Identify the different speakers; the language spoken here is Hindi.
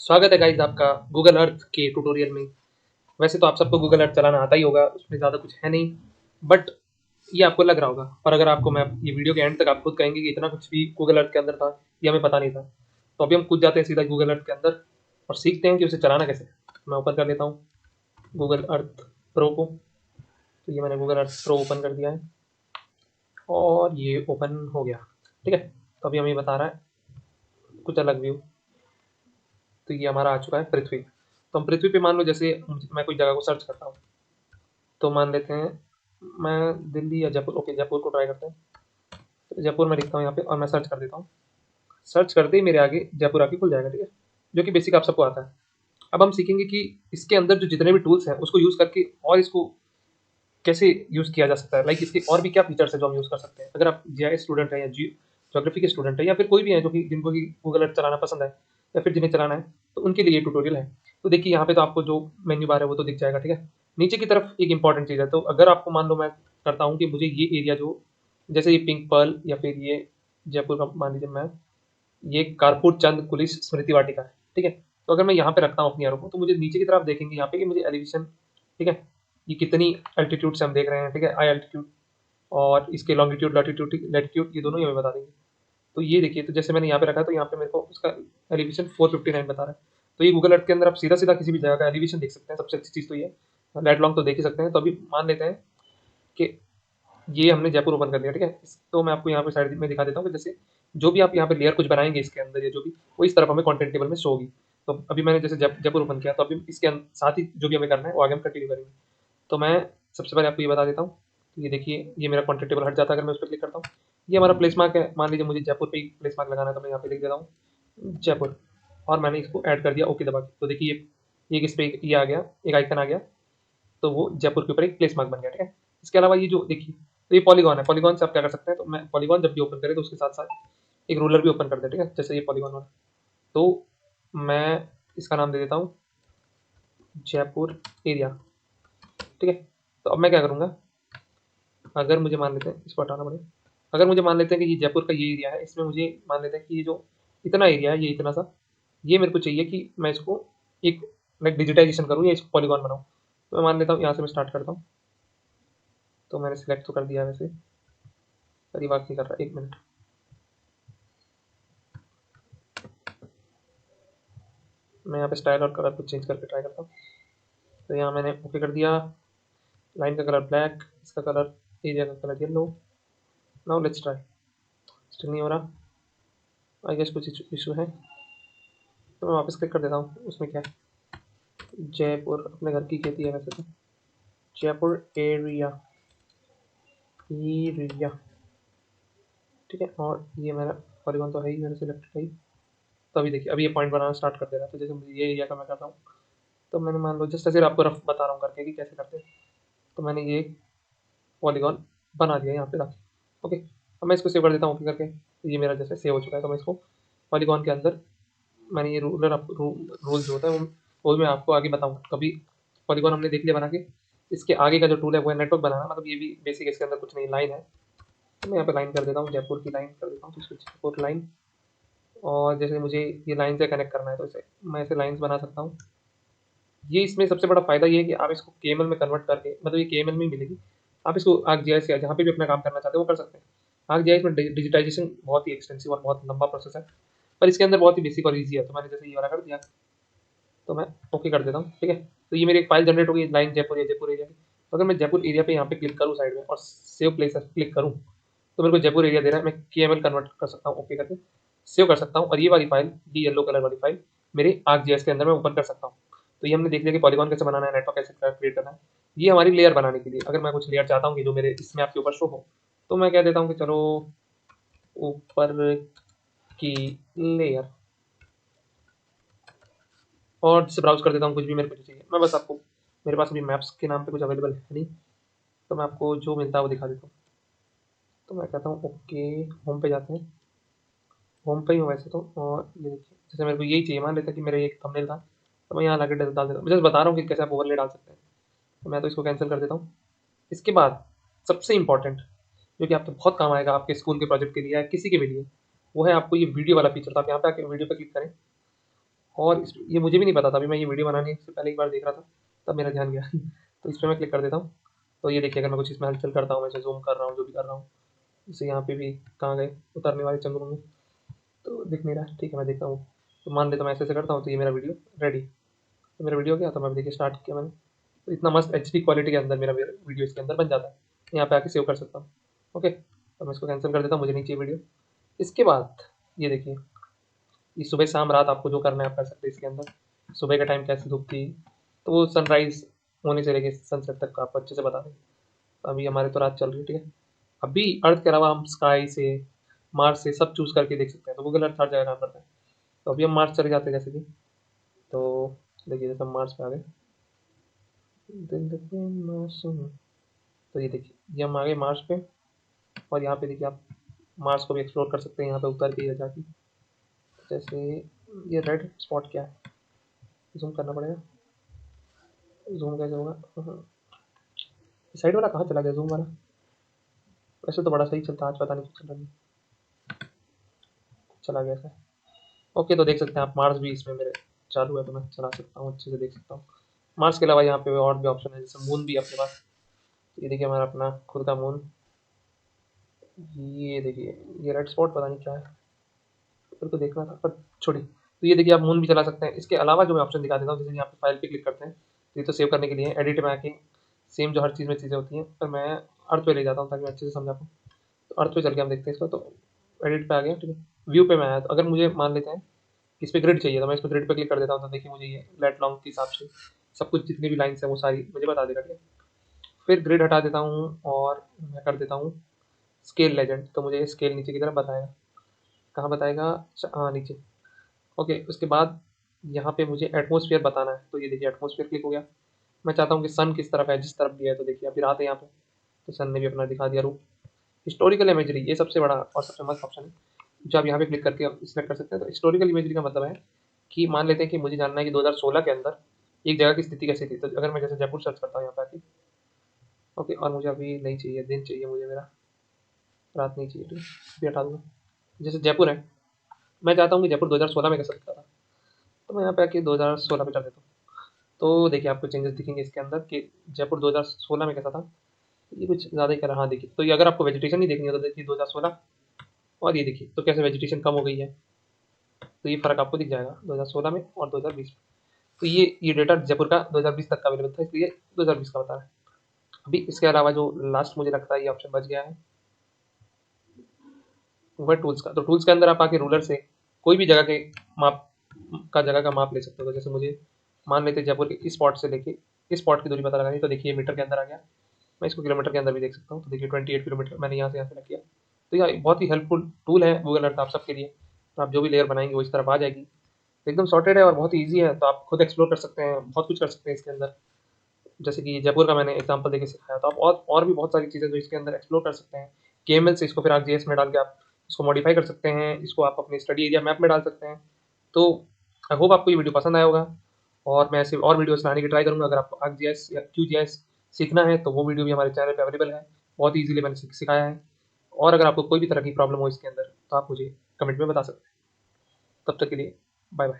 Speaker 1: स्वागत है गाइस आपका गूगल अर्थ के ट्यूटोरियल में। वैसे तो आप सबको गूगल अर्थ चलाना आता ही होगा, उसमें ज़्यादा कुछ है नहीं, बट ये आपको लग रहा होगा। और अगर आपको मैं ये वीडियो के एंड तक आप खुद कहेंगे कि इतना कुछ भी गूगल अर्थ के अंदर था, ये हमें पता नहीं था। तो अभी हम कूद जाते हैं सीधा गूगल अर्थ के अंदर और सीखते हैं कि उसे चलाना कैसे है। मैं ओपन कर लेता हूँ गूगल अर्थ प्रो को। तो ये मैंने गूगल अर्थ प्रो ओपन कर दिया है और ये ओपन हो गया। ठीक है, तो अभी हमें बता रहा है कुछ अलग व्यू। तो ये हमारा आ चुका है पृथ्वी। तो हम पृथ्वी पे मान लो जैसे मैं कोई जगह को सर्च करता हूँ, तो मान लेते हैं मैं दिल्ली या जयपुर। ओके, जयपुर को ट्राई करते हैं। तो जयपुर में लिखता हूँ यहाँ पे और मैं सर्च कर देता हूँ। सर्च करते ही मेरे आगे जयपुर आके खुल जाएगा। ठीक है, जो कि बेसिक आप सबको आता है। अब हम सीखेंगे कि इसके अंदर जो जितने भी टूल्स हैं उसको यूज़ करके और इसको कैसे यूज़ किया जा सकता है। लाइक इसके और भी क्या फीचर्स है जो हम यूज़ कर सकते हैं। अगर आप जीआईएस स्टूडेंट हैं या ज्योग्राफी के स्टूडेंट हैं या फिर कोई भी है जो कि जिनको कि गूगल अर्थ चलाना पसंद है या फिर जिन्हें चलाना है, तो उनके लिए ये ट्यूटोरियल है। तो देखिए यहाँ पे तो आपको जो मेन्यू बार है वो तो दिख जाएगा। ठीक है, नीचे की तरफ एक इंपॉर्टेंट चीज़ है। तो अगर आपको मान लो मैं करता हूँ कि मुझे ये एरिया जो जैसे ये पिंक पर्ल या फिर ये जयपुर का मान लीजिए मैं, ये कारपुर चंद कुलिस स्मृति वाटिका है। ठीक है, तो अगर मैं यहाँ पे रखता हूँ अपनी एरो को, तो मुझे नीचे की तरफ देखेंगे यहाँ पे कि मुझे एलिवेशन, ठीक है, ये कितनी एल्टीट्यूड से हम देख रहे हैं। ठीक है, आई एल्टीट्यूड और इसके लॉन्गिट्यूड लैटिट्यूड लैटिट्यूड ये दोनों ही हमें बता देंगे। तो ये देखिए, तो जैसे मैंने यहाँ पे रखा है तो यहाँ पे मेरे को उसका एलिवेशन 459 बता रहा है। तो ये गूगल अर्थ के अंदर आप सीधा सीधा किसी भी जगह का एलिवेशन देख सकते हैं। सबसे अच्छी चीज़ तो ये है, लाइट लॉन्ग तो देख ही सकते हैं। तो अभी मान लेते हैं कि ये हमने जयपुर ओपन कर दिया। ठीक है, तो मैं आपको यहाँ पे साइड में दिखा देता हूँ कि जैसे जो भी आप यहाँ पे लेयर कुछ बनाएंगे इसके अंदर या जो भी, वो इस तरफ हमें कंटेंट टेबल में शो होगी। तो अभी मैंने जैसे जयपुर ओपन किया, तो अभी इसके साथ ही जो भी हमें करना है वो आगे हम कंटिन्यू करेंगे। तो मैं सबसे पहले आपको ये बता देता हूँ। तो ये देखिए, ये मेरा कंटेंट टेबल हट जाता है अगर मैं उस पर क्लिक करता हूँ। ये हमारा प्लेस मार्क है। मान लीजिए मुझे जयपुर पे ही प्लेस मार्क लगाना है, तो मैं यहाँ पे लिख देता हूँ जयपुर और मैंने इसको ऐड कर दिया ओके दबा के। तो देखिए ये किस पे ये आ गया, एक आइकन आ गया। तो वो जयपुर के ऊपर एक प्लेस मार्क बन गया। ठीक है, इसके अलावा ये जो देखिए, तो ये पॉलीगॉन है। पॉलीगॉन से आप क्या कर सकते हैं, तो मैं पॉलीगॉन जब भी ओपन करें तो उसके साथ साथ एक रूलर भी ओपन कर दे। ठीक है, जैसे ये पॉलीगॉन वाला। तो मैं इसका नाम दे देता हूँ जयपुर एरिया। ठीक है, तो अब मैं क्या करूँगा, अगर मुझे मान लेते हैं इसको हटाना पड़ेगा। अगर मुझे मान लेते हैं कि ये जयपुर का ये एरिया है, इसमें मुझे मान लेते हैं कि ये जो इतना एरिया है, ये इतना सा, ये मेरे को चाहिए कि मैं इसको एक लाइक डिजिटाइजेशन करूँ या इसको पॉलीगॉन बनाऊँ। तो मैं मान लेता हूँ यहाँ से मैं स्टार्ट करता हूँ। तो मैंने सिलेक्ट तो कर दिया है वैसे, पर ये बात नहीं कर रहा, एक मिनट। मैं यहाँ पे स्टाइल और कलर को चेंज करके ट्राई करता हूँ। तो यहाँ मैंने ओके कर दिया। लाइन का कलर ब्लैक, इसका कलर, एरिया का colour yellow. Now let's try. Still नहीं हो रहा, आई गेस कुछ इशू है। तो मैं वापस क्लिक कर देता हूँ। उसमें क्या है, जयपुर अपने घर की खेती है वैसे तो। Jaipur area, area. ठीक है, और ये मेरा पॉलीगॉन तो है ही, मैंने सिलेक्ट है ही। तो अभी देखिए, अभी ये पॉइंट बनाना स्टार्ट कर दे रहा है। तो जैसे मुझे ये एरिया का मैं करता हूँ, तो मैंने मान लो जस्ट ऐसे आपको रफ बता रहा हूँ करके कि कैसे करते हैं। तो मैंने ये पॉलीगॉन बना दिया यहाँ पे रख। ओके, अब मैं इसको सेव कर देता हूँ ओके करके। तो ये मेरा जैसे सेव हो चुका है। तो मैं इसको पॉलीगॉन के अंदर मैंने ये रूलर रूल जो होता है वो मैं आपको आगे बताऊँगा कभी। पॉलीगॉन हमने देख लिया बना के। इसके आगे का जो टूल है वो है नेटवर्क बनाना। मतलब ये भी बेसिक, इसके अंदर कुछ नहीं, लाइन है। तो मैं यहाँ पे लाइन कर देता हूँ, जयपुर की लाइन कर देता हूँ। तो इसको जयपुर लाइन, और जैसे मुझे ये लाइन से कनेक्ट करना है तो इसे मैं ऐसे लाइन्स बना सकता हूँ। ये इसमें सबसे बड़ा फ़ायदा ये है कि आप इसको केएमएल में कन्वर्ट करके, मतलब ये केएमएल में ही मिलेगी। आप इसको आर्कजीआईएस या जहाँ पे भी अपना काम करना चाहते हो वो कर सकते हैं। आर्कजीआईएस में डिजिटाइजेशन बहुत ही एक्सटेंसिव और बहुत लंबा प्रोसेस है, पर इसके अंदर बहुत ही बेसिक और ईजी है। तो मैंने जैसे ये वाला कर दिया, तो मैं ओके कर देता हूँ। ठीक है, तो ये मेरी एक फाइल जनरेट हो गई, लाइन जयपुर या जयपुर एरिया की। तो अगर मैं जयपुर एरिया पे यहाँ पे क्लिक करूँ साइड में और सेव प्लेस क्लिक करूँ, तो मेरे को जयपुर एरिया दे रहा है। मैं केएमएल कन्वर्ट कर सकता हूँ ओके करके, सेव कर सकता हूँ। और ये वाली फाइल, ये येलो कलर वाली फाइल मेरे आर्कजीआईएस के अंदर मैं ओपन कर सकता हूँ। तो ये हमने देख लिया कि पॉलीगॉन कैसे बनाना है, नेटवर्क कैसे क्रिएट करना है। ये हमारी लेयर बनाने के लिए। अगर मैं कुछ लेयर चाहता हूँ कि जो मेरे इसमें आपके ऊपर शो हो, तो मैं कह देता हूँ कि चलो ऊपर की लेयर, और जिसे ब्राउज़ कर देता हूँ कुछ भी मेरे को जो चाहिए। मैं बस आपको, मेरे पास अभी मैप्स के नाम पे कुछ अवेलेबल है नहीं, तो मैं आपको जो मिलता है वो दिखा देता हूँ। तो मैं कहता हूँ ओके, होम पे जाते हैं। होम पे ही हूँ वैसे तो। और ये देखिए, जैसे मेरे को यही चाहिए, मान लेता है कि मेरा ये एक थंबनेल था, तो मैं यहाँ लाके डाल देता हूँ। मैं जस्ट बता रहा हूँ कि कैसे आप ओवरले डाल सकते हैं। तो मैं तो इसको कैंसिल कर देता हूँ। इसके बाद सबसे इम्पोर्टेंट, जो कि आपको बहुत काम आएगा आपके स्कूल के प्रोजेक्ट के लिए या किसी के भी लिए, वो है आपको ये वीडियो वाला फीचर। तो आप यहाँ पे आके वीडियो पे क्लिक करें और ये मुझे भी नहीं पता था, अभी मैं ये वीडियो बनाने से पहले एक बार देख रहा था, तब मेरा ध्यान गया। तो इस पर मैं क्लिक कर देता हूँ। तो ये देखिए, अगर मैं कुछ इसमें हलचल करता हूँ, मैं जूम कर रहा हूँ, जो भी कर रहा हूँ, जैसे यहाँ पे भी कहाँ गए उतरने वाले चंगू मंगू, तो दिख नहीं रहा। ठीक है, मैं देखता हूँ। तो मान लेता हूँ मैं ऐसे ऐसे करता हूँ, तो ये मेरा वीडियो रेडी। तो मेरा वीडियो गया, तो मैं देखिए स्टार्ट किया मैंने, तो इतना मस्त एचडी क्वालिटी के अंदर मेरा वीडियो इसके अंदर बन जाता है। यहाँ पे आके सेव कर सकता हूँ। ओके, तो मैं इसको कैंसिल कर देता हूँ, मुझे नहीं चाहिए वीडियो। इसके बाद ये देखिए, ये सुबह शाम रात आपको जो करना है आप कर सकते हैं इसके अंदर। सुबह का टाइम कैसे धूप थी, तो वो सनराइज होने से लेके सनसेट तक का आपको अच्छे से बता दें। तो अभी हमारे तो रात चल रही है, ठीक है। अभी अर्थ के अलावा हम स्काई से, मार्स से सब चूज करके देख सकते हैं, तो गूगल अर्थ हर जगह काम करता है। तो अभी हम मार्स चले जाते हैं जैसे कि, तो देखिए जैसे हम मार्स पे आ गए, तो ये देखिए ये हम आ गए मार्स पे। और यहाँ पे देखिए आप मार्स को भी एक्सप्लोर कर सकते हैं यहाँ पे उतर के या जाके। जैसे ये रेड स्पॉट क्या है, जूम करना पड़ेगा, जूम कैसे होगा, साइड वाला कहाँ चला गया जूम वाला। वैसे तो बड़ा सही चलता है, आज पता नहीं क्यों चल रहा नहीं, चला गया ऐसा। ओके, तो देख सकते हैं आप मार्स भी इसमें मेरे चालू है, तो मैं चला सकता हूँ, अच्छे से देख सकता हूँ। मार्स के अलावा यहाँ पे और भी ऑप्शन है, जैसे मून भी है अपने पास। ये देखिए हमारा अपना खुद का मून, ये देखिए ये रेड स्पॉट पता नहीं क्या है, मेरे को देखना था पर छोड़िए। तो ये देखिए आप मून भी चला सकते हैं। इसके अलावा जो मैं ऑप्शन दिखा देता हूँ, जैसे यहाँ पे फाइल पे क्लिक करते हैं, तो ये तो सेव करने के लिए एडिट में आके सेम जो हर चीज़ में चीज़ें होती हैं, पर मैं अर्थ पे ले जाता हूँ ताकि मैं अच्छे से समझा पाऊँ। तो अर्थ पे चल के हम देखते हैं इसको, तो एडिट पे आ गया, ठीक है। व्यू पे मैं आया, तो अगर मुझे मान लेते हैं इस पे ग्रिड चाहिए, तो मैं इस पे ग्रिड पे क्लिक कर देता हूँ, तो देखिए मुझे ये लेट लॉन्ग के हिसाब से सब कुछ जितनी भी लाइन्स हैं वो सारी मुझे बता देगा, ठीक है। फिर ग्रिड हटा देता हूँ और मैं कर देता हूँ स्केल लेजेंड, तो मुझे स्केल नीचे की तरफ बताएगा। कहाँ बताएगा, हाँ नीचे। ओके, उसके बाद यहाँ पे मुझे एटमॉस्फेयर बताना है, तो ये देखिए एटमॉस्फेयर क्लिक हो गया। मैं चाहता हूँ कि सन किस तरफ है, जिस तरफ भी है, तो देखिए अभी रात है यहाँ पे, तो सन ने भी अपना दिखा दिया रूप। हिस्टोरिकल इमेजरी, ये सबसे बड़ा और सबसे मस्त ऑप्शन है, जो आप यहाँ पे क्लिक करके सिलेक्ट कर सकते हैं। तो हिस्टोरिकल इमेजरी का मतलब है कि मान लेते हैं कि मुझे जानना है कि 2016 के अंदर एक जगह की स्थिति कैसी थी, तो अगर मैं जैसे जयपुर सर्च करता हूँ यहाँ पे आके, ओके, और मुझे अभी नहीं चाहिए, दिन चाहिए मुझे मेरा, रात नहीं चाहिए, ठीक है, अभी हटा दूंगा। जैसे जयपुर है, मैं चाहता हूँ कि जयपुर 2016 में कैसा दिखता था, तो मैं यहाँ पे आके 2016 पे कर देता हूँ। तो देखिए आपको चेंजेस दिखेंगे इसके अंदर कि जयपुर 2016 में कैसा था। ये कुछ ज़्यादा ही कर रहा, हाँ देखिए, तो ये अगर आपको वेजिटेशन नहीं देखनी है तो देखिए 2016, और ये देखिए तो कैसे वेजिटेशन कम हो गई है। तो ये फ़र्क आपको दिख जाएगा 2016 में और 2020 में। तो ये डेटा जयपुर का 2020 तक का अवेलेबल था, इसलिए 2020 का बता रहा है। अभी इसके अलावा जो लास्ट मुझे लगता है ये ऑप्शन बच गया है, वह टूल्स का। तो टूल्स के अंदर आप आके रूलर से कोई भी जगह के माप का, जगह का माप ले सकते हो। जैसे मुझे मान लेते जयपुर के इस स्पॉट से लेके इस स्पॉट की दूरी पता लगानी, तो देखिए मीटर के अंदर आ गया। मैं इसको किलोमीटर के अंदर भी देख सकता हूँ, तो देखिए 28 किलोमीटर मैंने यहाँ से लग किया। तो यह बहुत ही हेल्पफुल टूल है गूगल अर्थ आप सबके लिए। तो आप जो भी लेयर बनाएंगे वो इस तरफ आ जाएगी, एकदम सॉर्टेड है और बहुत ही ईजी है। तो आप खुद एक्सप्लोर कर सकते हैं, बहुत कुछ कर सकते हैं इसके अंदर। जैसे कि जयपुर का मैंने एग्जांपल देके सिखाया, तो आप और भी बहुत सारी चीज़ें जो इसके अंदर एक्सप्लोर कर सकते हैं। केएमएल से इसको फिर आरजीएस में डाल के आप इसको मॉडिफाई कर सकते हैं, इसको आप अपने स्टडी एरिया मैप में डाल सकते हैं। तो आई होप आपको ये वीडियो पसंद आया होगा, और मैं ऐसे और वीडियोस लाने की ट्राई करूँगा। अगर आपको आर्कजीएस या क्यूजीएस सीखना है तो वो वीडियो भी हमारे चैनल पे अवेलेबल है, बहुत ईजिली मैंने सिखाया है। और अगर आपको कोई भी तरह की प्रॉब्लम हो इसके अंदर तो आप मुझे कमेंट में बता सकते हैं। तब तक के लिए बाय बाय।